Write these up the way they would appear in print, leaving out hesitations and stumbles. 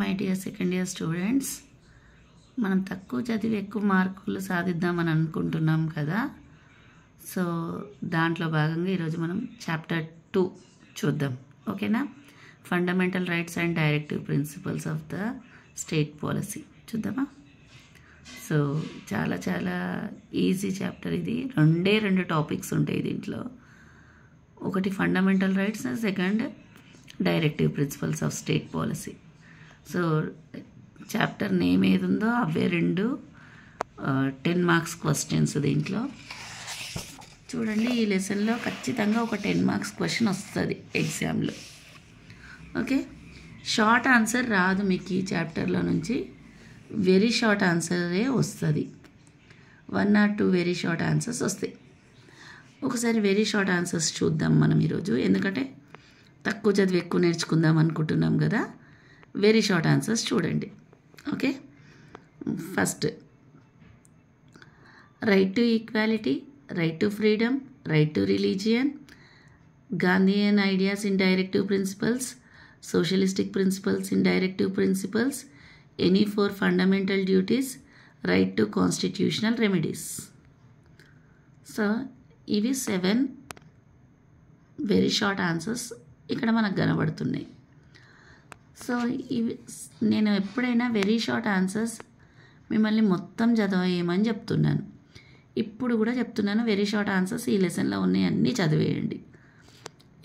My dear second year students, మనం తక్కువ చదివి ఎక్కువ మార్కులు సాధిద్దామని అనుకుంటున్నాం కదా. సో దాంట్లో భాగంగా ఈరోజు మనం చాప్టర్ 2 చూద్దాం. ఓకేనా? Fundamental rights and directive principles of the state policy చూద్దామా. సో చాలా చాలా ఈజీ చాప్టర్ ఇది. రెండు టాపిక్స్ ఉంటాయి దీంట్లో. ఒకటి fundamental rights, second directive principles of state policy. So chapter name ఏది ఉందో అవే 10 మార్క్స్ క్వశ్చన్స్ దీంట్లో. చూడండి, ఈ లెసన్లో ఖచ్చితంగా ఒక 10 మార్క్స్ క్వశ్చన్ వస్తుంది ఎగ్జామ్లో. ఓకే, షార్ట్ ఆన్సర్ రాదు మీకు ఈ చాప్టర్లో నుంచి. వెరీ షార్ట్ ఆన్సరే వస్తుంది. 1 or 2 వెరీ షార్ట్ ఆన్సర్స్ వస్తాయి. ఒకసారి వెరీ షార్ట్ ఆన్సర్స్ చూద్దాం మనం ఈరోజు. ఎందుకంటే తక్కువ చదివి ఎక్కువ నేర్చుకుందాం అనుకుంటున్నాం కదా. వెరీ షార్ట్ ఆన్సర్స్ చూడండి. Okay, first right to equality, right to freedom, right to religion, Gandhian ideas in directive principles, socialistic principles in directive principles, any 4 fundamental duties, right to constitutional remedies. So ఇవి 7 very short answers ఇక్కడ మనకు కనబడుతున్నాయి. So ఇవి నేను ఎప్పుడైనా very short answers మిమ్మల్ని మొత్తం చదవేయమని చెప్తున్నాను. ఇప్పుడు కూడా చెప్తున్నాను, వెరీ షార్ట్ ఆన్సర్స్ ఈ లెసన్లో ఉన్నాయి అన్నీ చదివేయండి.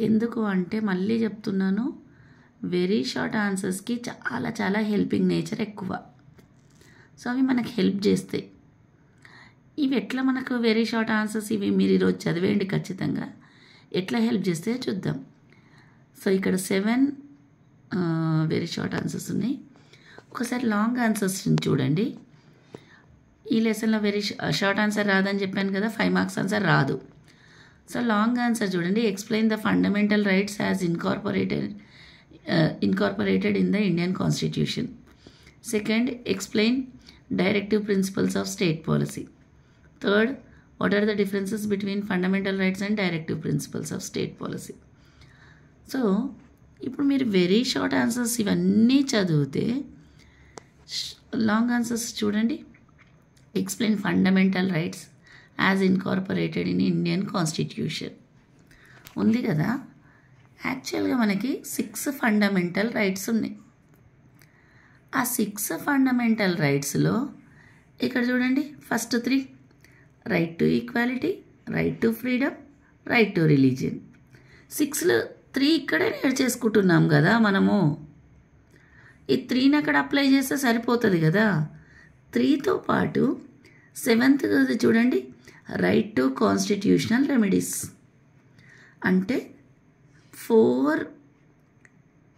ఎందుకు అంటే మళ్ళీ చెప్తున్నాను, వెరీ షార్ట్ ఆన్సర్స్కి చాలా చాలా హెల్పింగ్ నేచర్ ఎక్కువ. సో అవి మనకు హెల్ప్ చేస్తాయి. ఇవి ఎట్లా మనకు వెరీ షార్ట్ ఆన్సర్స్ ఇవి మీరు ఈరోజు చదివేయండి ఖచ్చితంగా. ఎట్లా హెల్ప్ చేస్తే చూద్దాం. సో ఇక్కడ 7 వెరీ షార్ట్ ఆన్సర్స్ ఉన్నాయి. ఒకసారి లాంగ్ ఆన్సర్స్ చూడండి. ఈ లెసన్లో వెరీ షార్ట్ ఆన్సర్ రాదని చెప్పాను కదా, 5 మార్క్స్ ఆన్సర్ రాదు. సో లాంగ్ ఆన్సర్ చూడండి. Explain the fundamental rights as incorporated in the Indian constitution. Second, explain directive principles of state policy. Third, what are the differences between fundamental rights and directive principles of state policy. So ఇప్పుడు మీరు very short answers ఇవన్నీ చదివితే long answers చూడండి. Explain fundamental rights as incorporated in Indian constitution ఉంది కదా. యాక్చువల్గా మనకి 6 fundamental rights ఉన్నాయి. ఆ 6 ఫండమెంటల్ రైట్స్లో ఇక్కడ చూడండి, first 3 right to equality, right to freedom, right to religion. 6లో 3 ఇక్కడే నేర్చేసుకుంటున్నాం కదా మనము. ఈ 3ని అక్కడ అప్లై చేస్తే సరిపోతుంది కదా. 3తో పాటు 7th చూడండి, రైట్ టు కాన్స్టిట్యూషనల్ రెమెడీస్. అంటే 4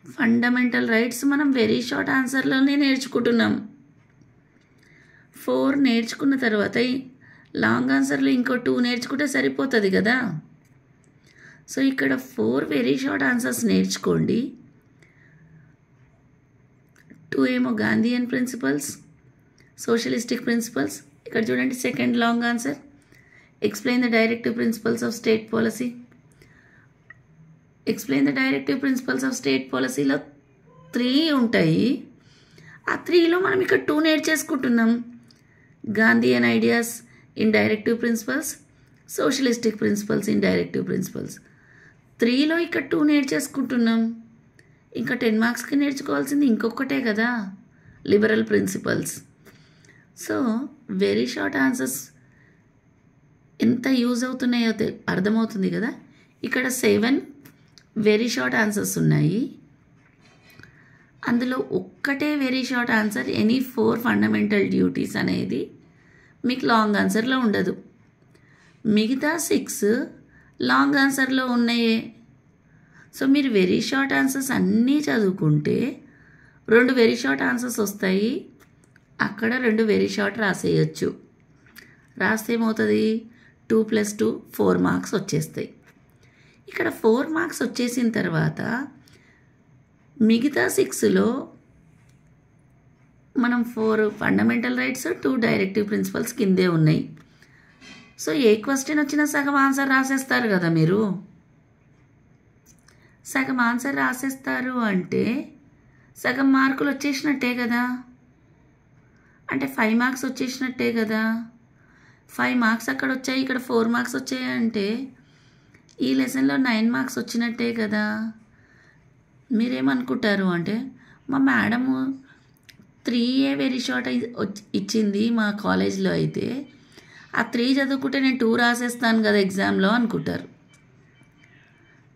ఫండమెంటల్ రైట్స్ మనం వెరీ షార్ట్ ఆన్సర్లోనే నేర్చుకుంటున్నాం. 4 నేర్చుకున్న తర్వాత లాంగ్ ఆన్సర్లో ఇంకో 2 నేర్చుకుంటే సరిపోతుంది కదా. సో ఇక్కడ 4 వెరీ షార్ట్ ఆన్సర్స్ నేర్చుకోండి. 2 ఏమో గాంధీయన్ ప్రిన్సిపల్స్, సోషలిస్టిక్ ప్రిన్సిపల్స్. ఇక్కడ చూడండి, second long answer explain the directive principles of state policy. Explain the directive principles of state పాలసీలో 3 ఉంటాయి. ఆ 3లో మనం ఇక్కడ 2 నేర్చేసుకుంటున్నాం. Gandhian ideas in directive principles, socialistic principles in directive principles. 3లో ఇక్కడ 2 నేర్చేసుకుంటున్నాం. ఇంకా 10 మార్క్స్కి నేర్చుకోవాల్సింది ఇంకొకటే కదా, liberal principles. So very short answers ఎంత యూజ్ అవుతున్నాయో అర్థమవుతుంది కదా. ఇక్కడ 7 వెరీ షార్ట్ ఆన్సర్స్ ఉన్నాయి. అందులో ఒక్కటే very short answer, any 4 fundamental duties అనేది మీకు లాంగ్ ఆన్సర్లో ఉండదు. మిగతా 6 లాంగ్ ఆన్సర్లో ఉన్నాయే. సో మీరు వెరీ షార్ట్ ఆన్సర్స్ అన్నీ చదువుకుంటే 2 వెరీ షార్ట్ ఆన్సర్స్ వస్తాయి. అక్కడ 2 వెరీ షార్ట్ రాసేయచ్చు. రాస్తే ఏమవుతుంది, 2 + 2 4 మార్క్స్ వచ్చేస్తాయి. ఇక్కడ 4 మార్క్స్ వచ్చేసిన తర్వాత మిగతా 6లో మనం 4 ఫండమెంటల్ రైట్స్, 2 డైరెక్టివ్ ప్రిన్సిపల్స్ కిందే ఉన్నాయి. సో ఏ క్వశ్చన్ వచ్చినా సగం ఆన్సర్ రాసేస్తారు కదా మీరు. సగం ఆన్సర్ రాసేస్తారు అంటే సగం మార్కులు వచ్చేసినట్టే కదా, అంటే 5 మార్క్స్ వచ్చేసినట్టే కదా. 5 మార్క్స్ అక్కడ వచ్చాయి, ఇక్కడ 4 మార్క్స్ వచ్చాయి అంటే ఈ లెసన్లో 9 మార్క్స్ వచ్చినట్టే కదా. మీరేమనుకుంటారు అంటే మా మేడము 3 వెరీ షార్ట్ ఇచ్చింది మా కాలేజ్లో, అయితే ఆ 3 చదువుకుంటే నేను 2 రాసేస్తాను కదా ఎగ్జామ్లో అనుకుంటారు.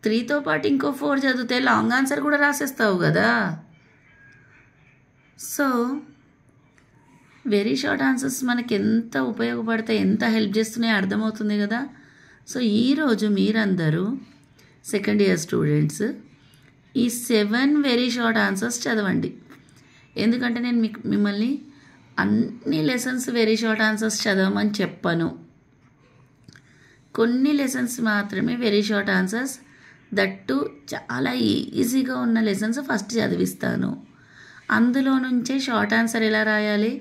3తో పాటు ఇంకో 4 చదివితే లాంగ్ ఆన్సర్ కూడా రాసేస్తావు కదా. సో వెరీ షార్ట్ ఆన్సర్స్ మనకి ఎంత ఉపయోగపడతాయి, ఎంత హెల్ప్ చేస్తున్నాయో అర్థమవుతుంది కదా. సో ఈరోజు మీరందరూ సెకండ్ ఇయర్ స్టూడెంట్స్ ఈ 7 వెరీ షార్ట్ ఆన్సర్స్ చదవండి. ఎందుకంటే నేను మిమ్మల్ని అన్ని లెసన్స్ వెరీ షార్ట్ ఆన్సర్స్ చదవమని చెప్పను. కొన్ని లెసన్స్ మాత్రమే వెరీ షార్ట్ ఆన్సర్స్, దట్టు చాలా ఈజీగా ఉన్న లెసన్స్ ఫస్ట్ చదివిస్తాను. అందులో నుంచే షార్ట్ ఆన్సర్ ఎలా రాయాలి,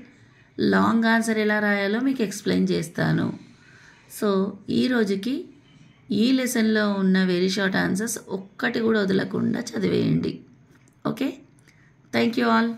లాంగ్ ఆన్సర్ ఎలా రాయాలో మీకు ఎక్స్ప్లెయిన్ చేస్తాను. సో ఈ రోజుకి ఈ లెసన్లో ఉన్న వెరీ షార్ట్ ఆన్సర్స్ ఒక్కటి కూడా వదలకుండా చదివేయండి. Okay, thank you all.